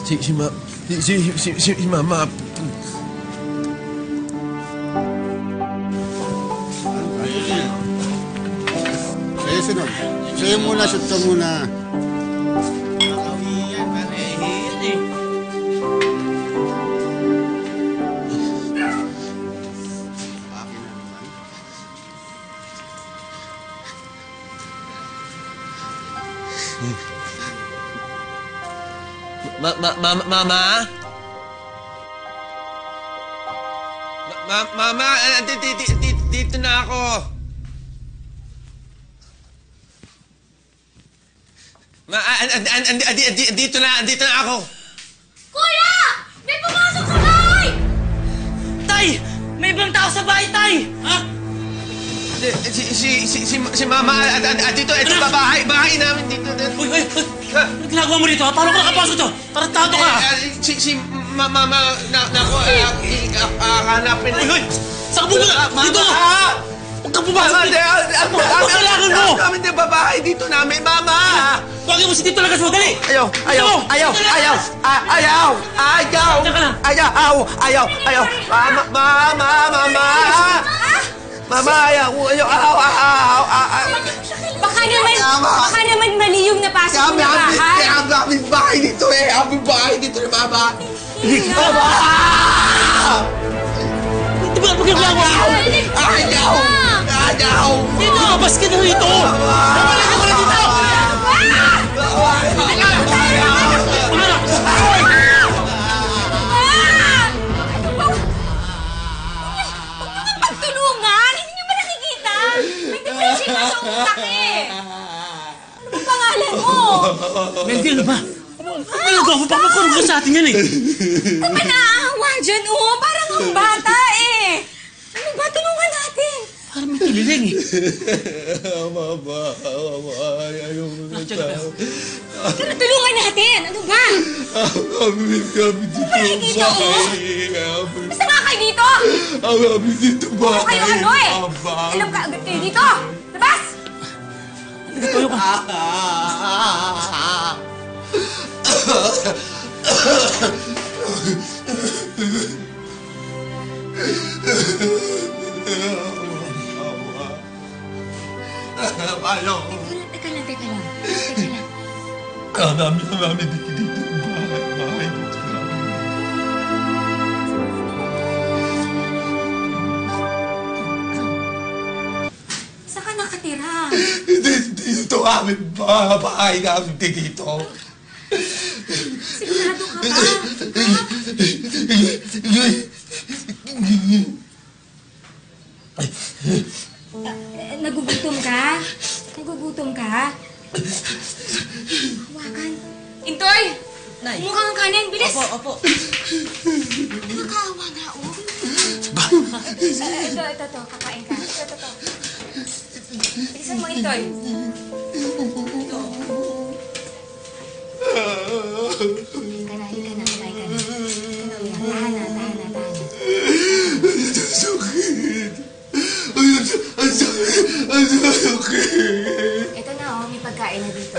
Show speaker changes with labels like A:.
A: Si Mama.
B: Sa'yo, sunod. Sa'yo muna, shoot ka muna.
A: Mama? Mama, dito na ako. Dito na ako.
C: Kuya! May pumasok sa bahay!
D: Tay! May ibang tao sa bahay, Tay! Ha?
A: Si Mama, dito, ito ba bahay namin dito.
D: Uy! Ano ginagawa mo dito? Paano ka nakapasok dito? Tarantado ka!
A: Si Mama, naku, hanapin.
D: Uy! Saan ka pumunta? Dito! Huwag kang pumasok dito! Ano kailangan mo?
A: Kami din babahay dito namin, Mama!
D: Huwag mo si Tito Lagas mo! Dali!
A: Ayaw! Mama, ayaw!
C: Baka naman mali yung napasok mo na bahay.
A: Aming bahay dito eh! Aming bahay dito ni Mama! Mama!
D: Di ba ginagawa mo?
A: Ayaw!
D: Dito! Abas ka na rito! Balik ka na dito!
C: Pagtulungan! Hindi nyo ba nakikita? May depression ka sa utak eh! Ano bang pangalan mo?
D: Wendy, ano ba? Ginagawa mo? Papakulong ka sa atin yan eh!
C: Ano ba naaawa dyan? Oo, parang ang bata eh! Ano ba? Tulungan natin!
D: Parang may kililing eh.
A: Mama, ayaw mo na tayo.
C: Pero tulungan natin! Ano ba?
A: Kami dito
C: Nakikita mo? Basta nga kayo dito!
A: Kami dito ba?
C: Puro kayo ano eh! Alam ka agad kayo dito! Labas!
D: Tuyo ka.
C: Teka lang.
A: Kami dito bahay dito namin.
C: Saan ka nakatira?
A: Dito kami bahay namin dito.
C: Sigurado ka ba? Nagugutom ka? Hawakan. Intoy! Mukha kang kanin, bilis!
D: Opo.
C: Nakakaawa nga, oh. Ito, kakain ka. Ito. Bilisan mo, Intoy. Kumain ka na. Tahan na.
A: Sakit. Ang sakit.
C: Ito na, oh. May pagkain na dito.